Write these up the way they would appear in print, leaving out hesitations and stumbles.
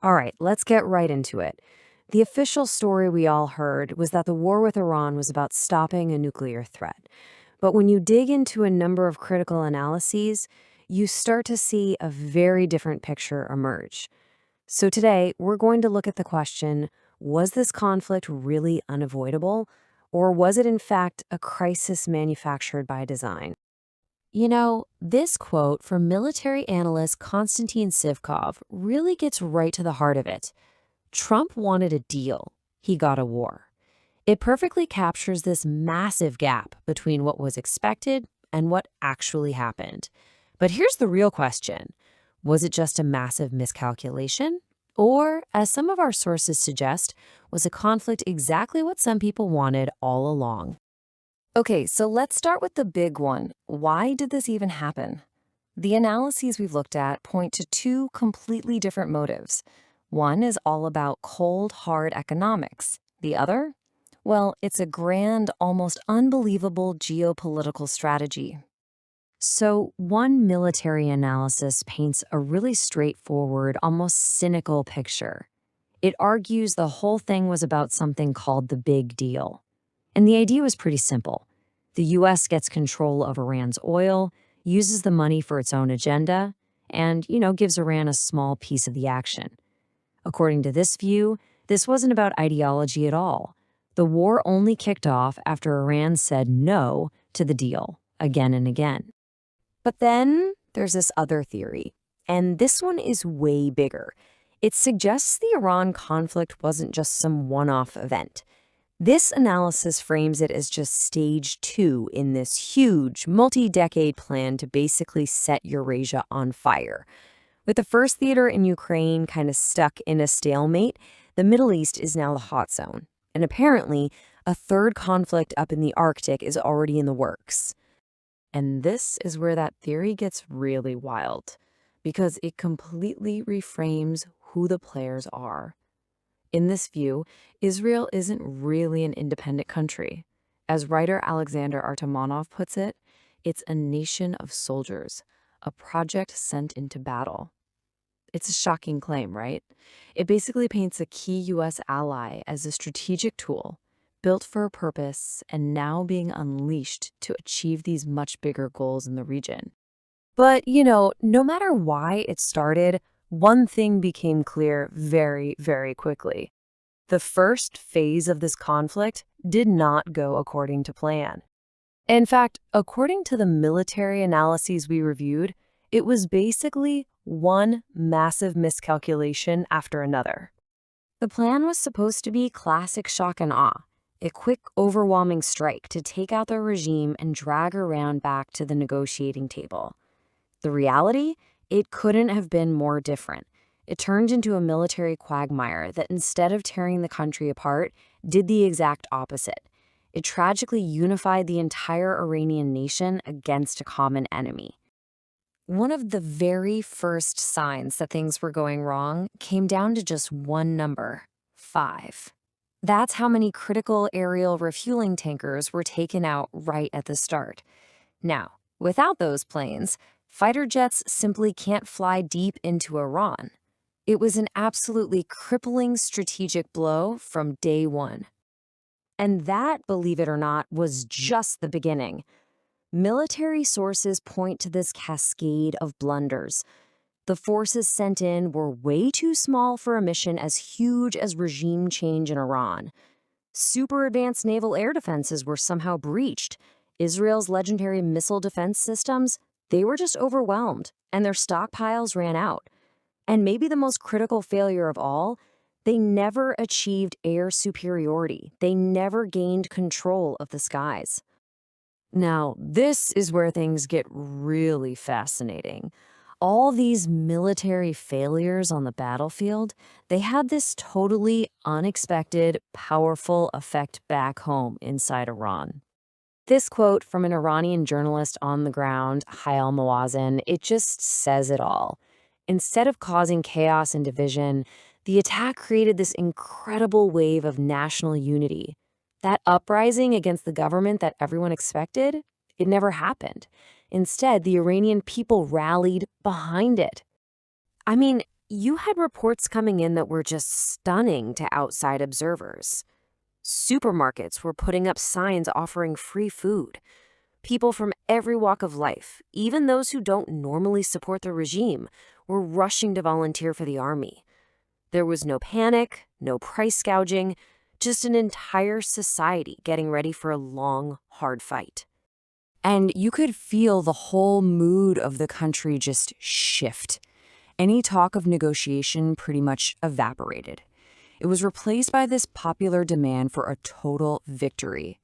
All right, let's get right into it. The official story we all heard was that the war with Iran was about stopping a nuclear threat. But when you dig into a number of critical analyses, you start to see a very different picture emerge. So today, we're going to look at the question, was this conflict really unavoidable? Or was it in fact a crisis manufactured by design? This quote from military analyst Konstantin Sivkov really gets right to the heart of it. Trump wanted a deal. He got a war. It perfectly captures this massive gap between what was expected and what actually happened. But here's the real question. Was it just a massive miscalculation? Or, as some of our sources suggest, was a conflict exactly what some people wanted all along? Okay, so let's start with the big one. Why did this even happen? The analyses we've looked at point to two completely different motives. One is all about cold, hard economics. The other? Well, it's a grand, almost unbelievable geopolitical strategy. So, one military analysis paints a really straightforward, almost cynical picture. It argues the whole thing was about something called the big deal. And the idea was pretty simple. The US gets control of Iran's oil, uses the money for its own agenda, and, gives Iran a small piece of the action. According to this view, this wasn't about ideology at all. The war only kicked off after Iran said no to the deal again and again. But then there's this other theory, and this one is way bigger. It suggests the Iran conflict wasn't just some one-off event. This analysis frames it as just stage two in this huge, multi-decade plan to basically set Eurasia on fire. With the first theater in Ukraine kind of stuck in a stalemate, the Middle East is now the hot zone. And apparently, a third conflict up in the Arctic is already in the works. And this is where that theory gets really wild, because it completely reframes who the players are. In this view, Israel isn't really an independent country. As writer Alexander Artamonov puts it, it's a nation of soldiers, a project sent into battle. It's a shocking claim, right? It basically paints a key U.S. ally as a strategic tool, built for a purpose and now being unleashed to achieve these much bigger goals in the region. But, no matter why it started, one thing became clear very, very quickly. The first phase of this conflict did not go according to plan. In fact, according to the military analyses we reviewed, it was basically one massive miscalculation after another. The plan was supposed to be classic shock and awe, a quick, overwhelming strike to take out the regime and drag Iran back to the negotiating table. The reality? It couldn't have been more different. It turned into a military quagmire that instead of tearing the country apart, did the exact opposite. It tragically unified the entire Iranian nation against a common enemy. One of the very first signs that things were going wrong came down to just one number: 5. That's how many critical aerial refueling tankers were taken out right at the start. Now, without those planes, fighter jets simply can't fly deep into Iran. It was an absolutely crippling strategic blow from day one. And that, believe it or not, was just the beginning. Military sources point to this cascade of blunders. The forces sent in were way too small for a mission as huge as regime change in Iran. Super advanced naval air defenses were somehow breached. Israel's legendary missile defense systems, they were just overwhelmed, and their stockpiles ran out. And maybe the most critical failure of all, they never achieved air superiority. They never gained control of the skies. Now, this is where things get really fascinating. All these military failures on the battlefield, they had this totally unexpected, powerful effect back home inside Iran. This quote from an Iranian journalist on the ground, Hayal Mawazin, it just says it all. Instead of causing chaos and division, the attack created this incredible wave of national unity. That uprising against the government that everyone expected, it never happened. Instead, the Iranian people rallied behind it. I mean, you had reports coming in that were just stunning to outside observers. Supermarkets were putting up signs offering free food. People from every walk of life, even those who don't normally support the regime, were rushing to volunteer for the army. There was no panic, no price gouging, just an entire society getting ready for a long, hard fight. And you could feel the whole mood of the country just shift. Any talk of negotiation pretty much evaporated. It was replaced by this popular demand for a total victory.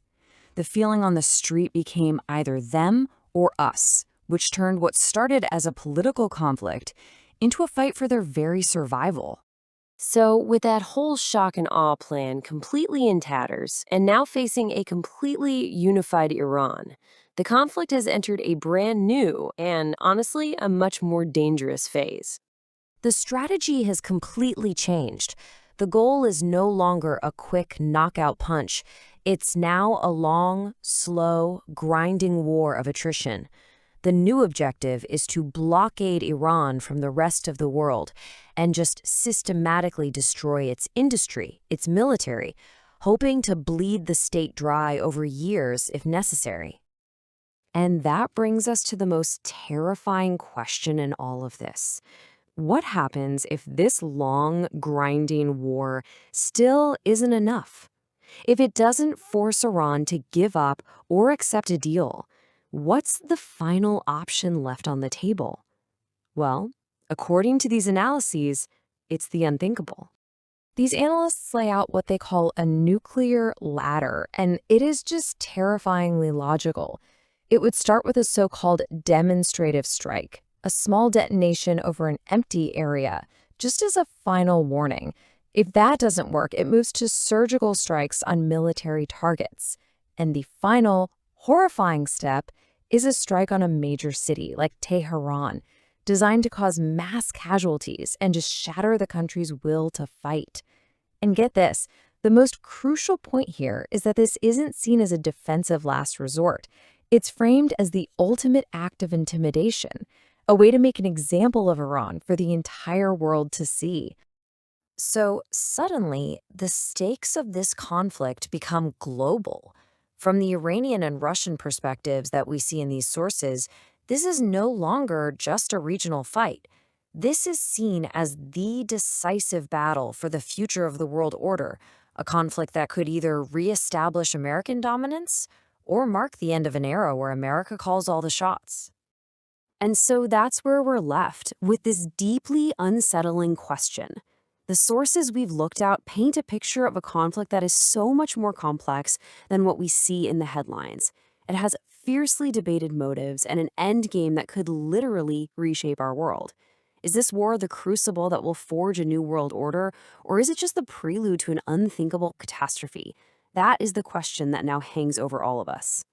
The feeling on the street became either them or us, which turned what started as a political conflict into a fight for their very survival. So, with that whole shock and awe plan completely in tatters and now facing a completely unified Iran, the conflict has entered a brand new and, honestly, a much more dangerous phase. The strategy has completely changed. The goal is no longer a quick knockout punch. It's now a long, slow, grinding war of attrition. The new objective is to blockade Iran from the rest of the world and just systematically destroy its industry, its military, hoping to bleed the state dry over years if necessary. And that brings us to the most terrifying question in all of this. What happens if this long, grinding war still isn't enough? If it doesn't force Iran to give up or accept a deal, what's the final option left on the table? Well, according to these analyses, it's the unthinkable. These analysts lay out what they call a nuclear ladder, and it is just terrifyingly logical. It would start with a so-called demonstrative strike, a small detonation over an empty area, just as a final warning. If that doesn't work, it moves to surgical strikes on military targets. And the final, horrifying step is a strike on a major city like Tehran, designed to cause mass casualties and just shatter the country's will to fight. And get this, the most crucial point here is that this isn't seen as a defensive last resort. It's framed as the ultimate act of intimidation, a way to make an example of Iran for the entire world to see. So suddenly, the stakes of this conflict become global. From the Iranian and Russian perspectives that we see in these sources, this is no longer just a regional fight. This is seen as the decisive battle for the future of the world order, a conflict that could either reestablish American dominance or mark the end of an era where America calls all the shots. And so that's where we're left with this deeply unsettling question. The sources we've looked at paint a picture of a conflict that is so much more complex than what we see in the headlines. It has fiercely debated motives and an end game that could literally reshape our world. Is this war the crucible that will forge a new world order, or is it just the prelude to an unthinkable catastrophe? That is the question that now hangs over all of us.